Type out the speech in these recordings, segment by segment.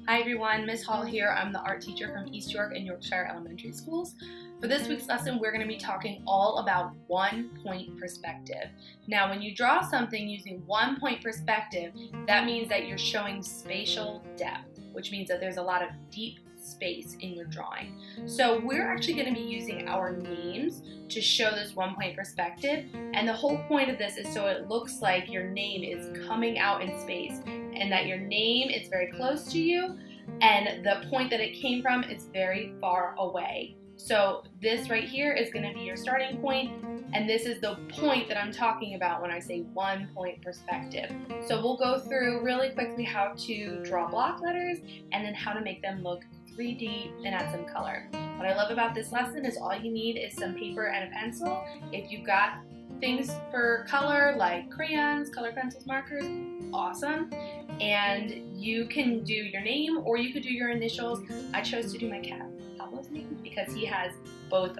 Hi everyone, Miss Hall here. I'm the art teacher from East York and Yorkshire Elementary Schools. For this week's lesson, we're going to be talking all about one-point perspective. Now, when you draw something using one-point perspective, that means that you're showing spatial depth, which means that there's a lot of deep space in your drawing. So we're actually going to be using our names to show this one-point perspective, and the whole point of this is so it looks like your name is coming out in space and that your name is very close to you and the point that it came from is very far away. So this right here is going to be your starting point, and this is the point that I'm talking about when I say one-point perspective. So we'll go through really quickly how to draw block letters and then how to make them look 3D and add some color. What I love about this lesson is all you need is some paper and a pencil. If you've got things for color like crayons, color pencils, markers, awesome. And you can do your name or you could do your initials. I chose to do my cat Pablo's name because he has both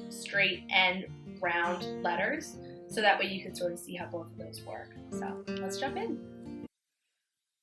straight and round letters, so that way you can sort of see how both of those work. So let's jump in.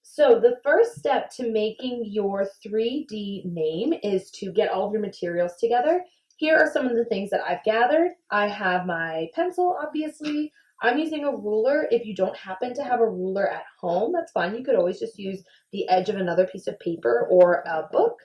So the first step to making your 3D name is to get all of your materials together. Here are some of the things that I've gathered. I have my pencil, obviously. I'm using a ruler. If you don't happen to have a ruler at home, that's fine. You could always just use the edge of another piece of paper or a book.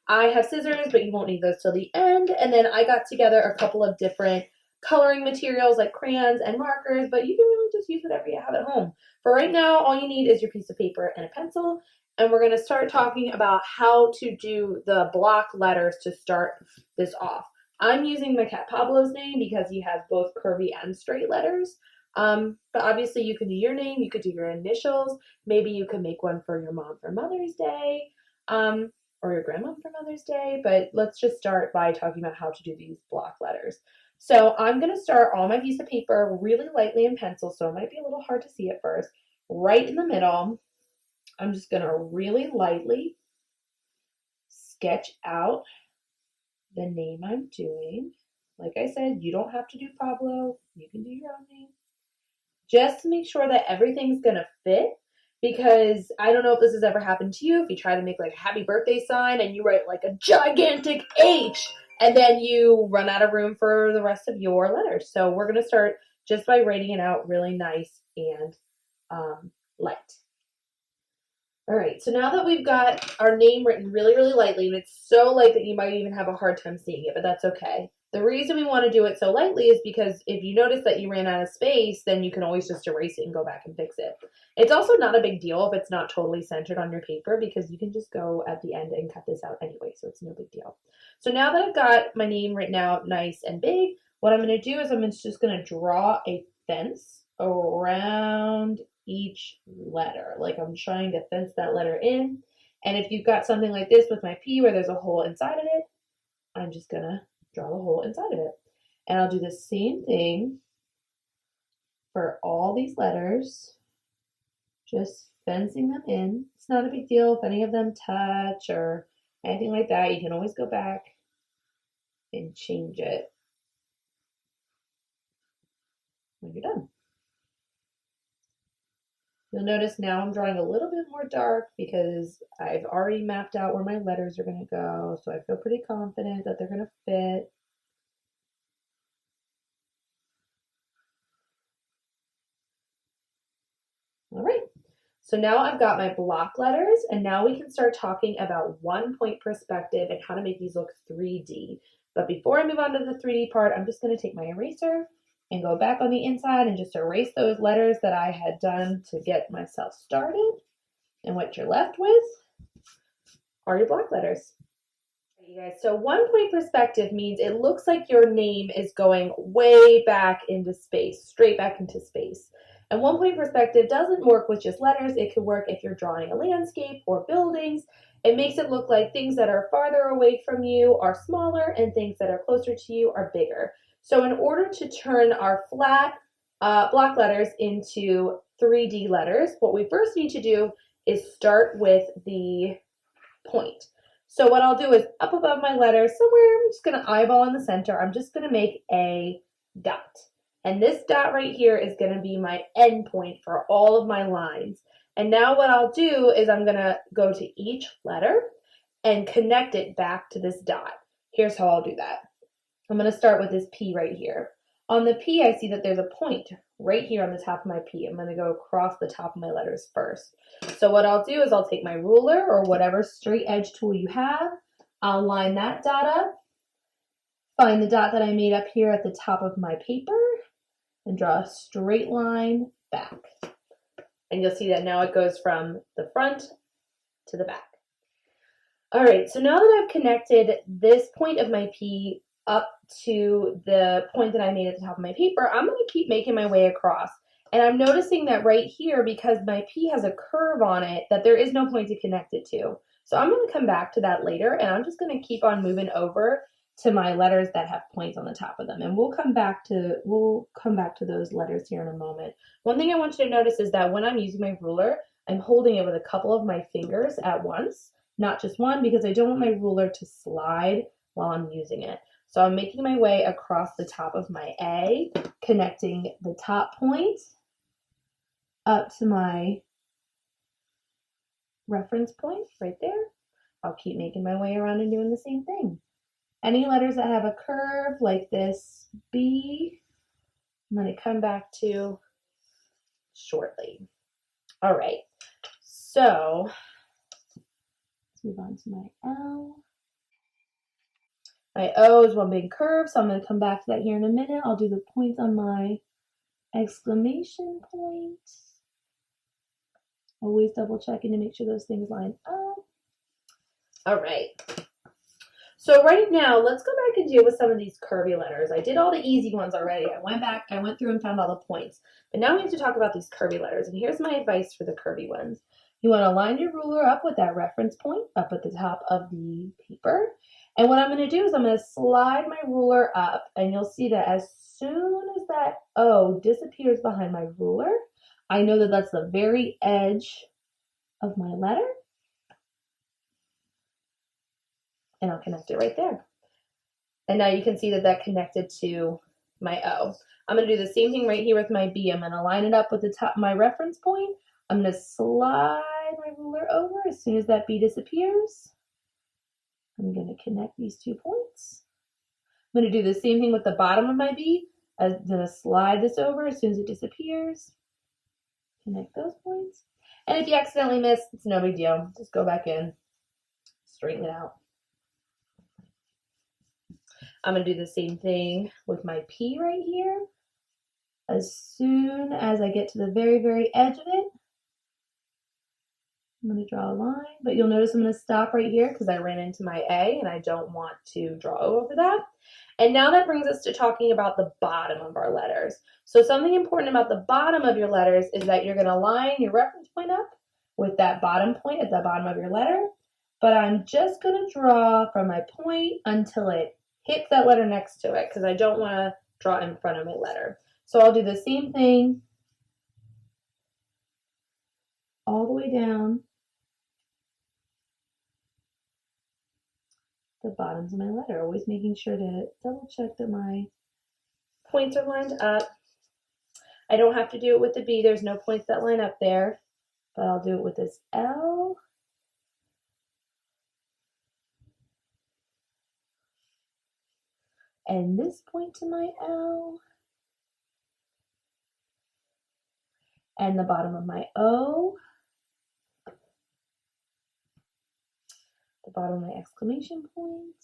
I have scissors, but you won't need those till the end. And then I got together a couple of different coloring materials like crayons and markers, but you can really just use whatever you have at home. For right now, all you need is your piece of paper and a pencil, and we're going to start talking about how to do the block letters to start this off. I'm using my cat Pablo's name because he has both curvy and straight letters, but obviously you could do your name, you could do your initials, maybe you could make one for your mom for Mother's Day, or your grandma for Mother's Day, but let's just start by talking about how to do these block letters. So I'm going to start on my piece of paper really lightly in pencil, so it might be a little hard to see at first. Right in the middle, I'm just going to really lightly sketch out the name I'm doing. Like I said, you don't have to do Pablo. You can do your own name. Just to make sure that everything's going to fit, because I don't know if this has ever happened to you, if you try to make like a happy birthday sign and you write like a gigantic H, and then you run out of room for the rest of your letters. So we're going to start just by writing it out really nice and light. All right, so now that we've got our name written really, really lightly, and it's so light that you might even have a hard time seeing it, but that's okay. The reason we want to do it so lightly is because if you notice that you ran out of space, then you can always just erase it and go back and fix it. It's also not a big deal if it's not totally centered on your paper, because you can just go at the end and cut this out anyway, so it's no big deal. So now that I've got my name written out nice and big, what I'm going to do is I'm just going to draw a fence around each letter. Like I'm trying to fence that letter in. And if you've got something like this with my P where there's a hole inside of it, I'm just going to draw the hole inside of it. And I'll do the same thing for all these letters, just fencing them in. It's not a big deal if any of them touch or anything like that. You can always go back and change it when you're done. You'll notice now I'm drawing a little bit more dark because I've already mapped out where my letters are going to go, so I feel pretty confident that they're going to fit. All right, so now I've got my block letters, and now we can start talking about one-point perspective and how to make these look 3D. But before I move on to the 3D part, I'm just going to take my eraser and go back on the inside and just erase those letters that I had done to get myself started. And what you're left with are your block letters. You guys, so one-point perspective means it looks like your name is going way back into space, straight back into space. And one-point perspective doesn't work with just letters. It could work if you're drawing a landscape or buildings. It makes it look like things that are farther away from you are smaller and things that are closer to you are bigger. So in order to turn our flat block letters into 3D letters, what we first need to do is start with the point. So what I'll do is up above my letter, somewhere, I'm just going to eyeball in the center, I'm just going to make a dot. And this dot right here is going to be my end point for all of my lines. And now what I'll do is I'm going to go to each letter and connect it back to this dot. Here's how I'll do that. I'm going to start with this P right here. On the P, I see that there's a point right here on the top of my P. I'm going to go across the top of my letters first. So what I'll do is I'll take my ruler or whatever straight edge tool you have. I'll line that dot up, find the dot that I made up here at the top of my paper, and draw a straight line back. And you'll see that now it goes from the front to the back. All right, so now that I've connected this point of my P up to the point that I made at the top of my paper, I'm going to keep making my way across. And I'm noticing that right here, because my P has a curve on it, that there is no point to connect it to. So I'm going to come back to that later, and I'm just going to keep on moving over to my letters that have points on the top of them. And we'll come back to those letters here in a moment. One thing I want you to notice is that when I'm using my ruler, I'm holding it with a couple of my fingers at once, not just one, because I don't want my ruler to slide while I'm using it. So I'm making my way across the top of my A, connecting the top point up to my reference point right there. I'll keep making my way around and doing the same thing. Any letters that have a curve like this B, I'm going to come back to shortly. All right, so let's move on to my L. My O is one big curve, so I'm going to come back to that here in a minute. I'll do the points on my exclamation point. Always double checking to make sure those things line up. All right. So right now, let's go back and deal with some of these curvy letters. I did all the easy ones already. I went through and found all the points. But now we have to talk about these curvy letters. And here's my advice for the curvy ones. You want to line your ruler up with that reference point up at the top of the paper. And what I'm going to do is I'm going to slide my ruler up, and you'll see that as soon as that O disappears behind my ruler, I know that that's the very edge of my letter, and I'll connect it right there. And now you can see that that connected to my O. I'm going to do the same thing right here with my B. I'm going to line it up with the top, my reference point. I'm going to slide my ruler over as soon as that B disappears. I'm going to connect these 2 points. I'm going to do the same thing with the bottom of my B. I'm going to slide this over as soon as it disappears. Connect those points. And if you accidentally miss, it's no big deal. Just go back in, straighten it out. I'm going to do the same thing with my P right here. As soon as I get to the very, very edge of it, I'm going to draw a line, but you'll notice I'm going to stop right here because I ran into my A and I don't want to draw over that. And now that brings us to talking about the bottom of our letters. So something important about the bottom of your letters is that you're going to line your reference point up with that bottom point at the bottom of your letter. But I'm just going to draw from my point until it hits that letter next to it because I don't want to draw in front of my letter. So I'll do the same thing all the way down the bottoms of my letter, always making sure to double check that my points are lined up. I don't have to do it with the B, there's no points that line up there, but I'll do it with this L. And this point to my L. And the bottom of my O. The bottom of my exclamation point.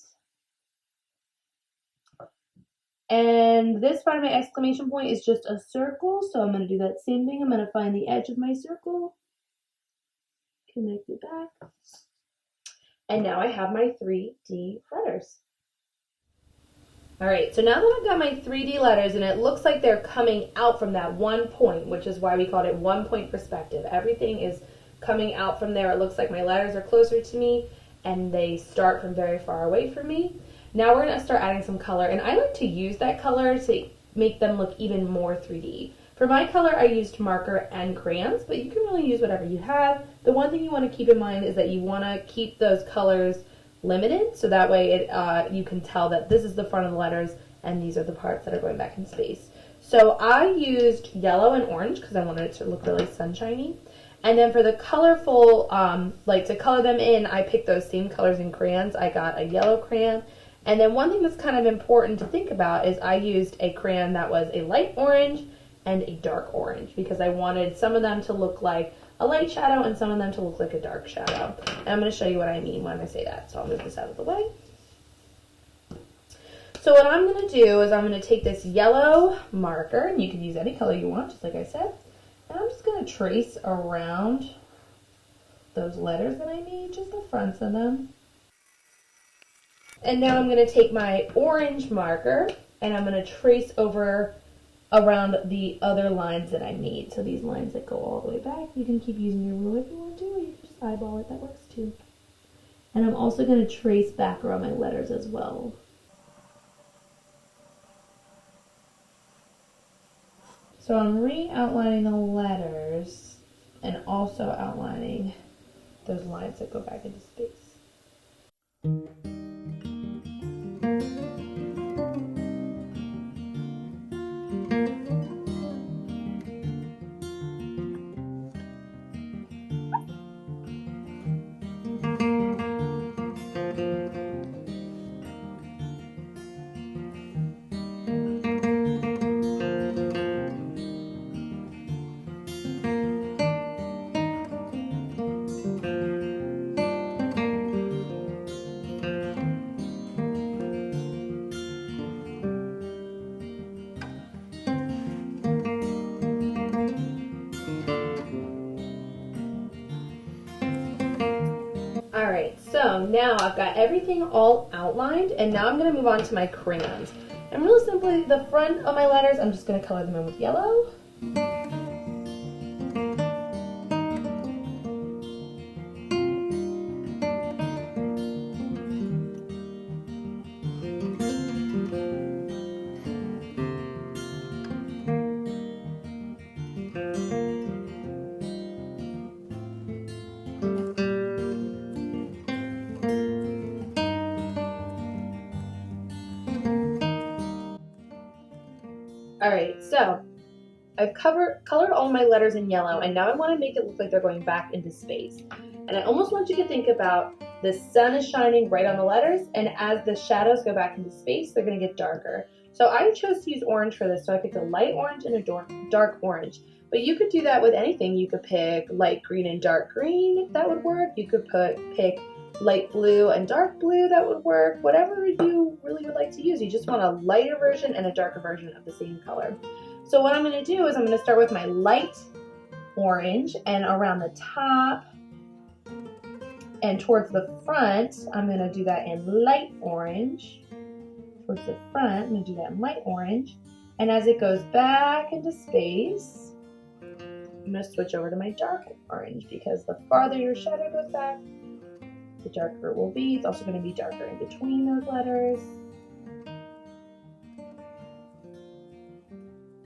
And this part of my exclamation point is just a circle, so I'm going to do that same thing. I'm going to find the edge of my circle, connect it back, and now I have my 3D letters. All right, so now that I've got my 3D letters and it looks like they're coming out from that one point, which is why we called it 1 point perspective. Everything is coming out from there. It looks like my letters are closer to me and they start from very far away from me. Now we're going to start adding some color, and I like to use that color to make them look even more 3D. For my color, I used marker and crayons, but you can really use whatever you have. The one thing you want to keep in mind is that you want to keep those colors limited, so that way you can tell that this is the front of the letters and these are the parts that are going back in space. So I used yellow and orange because I wanted it to look really sunshiny. And then for the colorful, like to color them in, I picked those same colors in crayons. I got a yellow crayon. And then one thing that's kind of important to think about is I used a crayon that was a light orange and a dark orange because I wanted some of them to look like a light shadow and some of them to look like a dark shadow. And I'm going to show you what I mean when I say that. So I'll move this out of the way. So what I'm going to do is I'm going to take this yellow marker, and you can use any color you want, just like I said. And I'm just going to trace around those letters that I need, just the fronts of them. And now I'm going to take my orange marker, and I'm going to trace over around the other lines that I need. So these lines that go all the way back, you can keep using your ruler if you want to, or you can just eyeball it, that works too. And I'm also going to trace back around my letters as well. So I'm re-outlining the letters and also outlining those lines that go back into space. Alright, so now I've got everything all outlined, and now I'm going to move on to my crayons. And really simply, the front of my letters, I'm just going to color them in with yellow. Alright, so I've colored all my letters in yellow, and now I want to make it look like they're going back into space. And I almost want you to think about the sun is shining right on the letters, and as the shadows go back into space, they're going to get darker. So I chose to use orange for this, so I picked a light orange and a dark orange. But you could do that with anything. You could pick light green and dark green, that would work. You could pick light blue and dark blue, that would work. Whatever you really would like to use. You just want a lighter version and a darker version of the same color. So what I'm going to do is I'm going to start with my light orange, and around the top and towards the front, I'm going to do that in light orange. Towards the front, I'm going to do that in light orange. And as it goes back into space, I'm going to switch over to my dark orange, because the farther your shadow goes back, the darker it will be. It's also going to be darker in between those letters,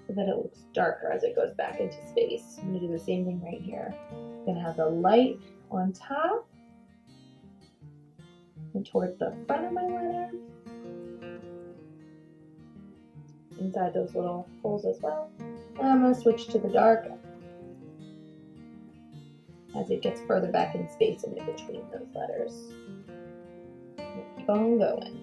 so that it looks darker as it goes back into space. I'm going to do the same thing right here. I'm going to have the light on top and towards the front of my letter, inside those little holes as well. And I'm going to switch to the dark as it gets further back in space and in between those letters. Keep on going.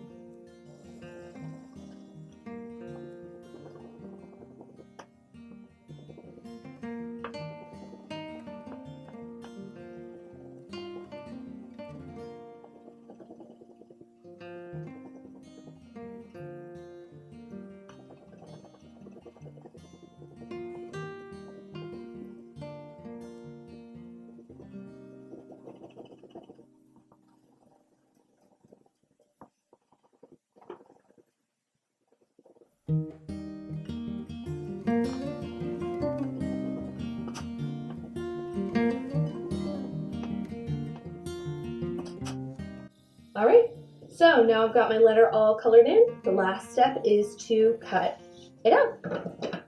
All right, so now I've got my letter all colored in. The last step is to cut it out.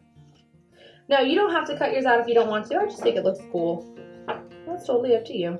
Now, you don't have to cut yours out if you don't want to. I just think it looks cool. That's totally up to you.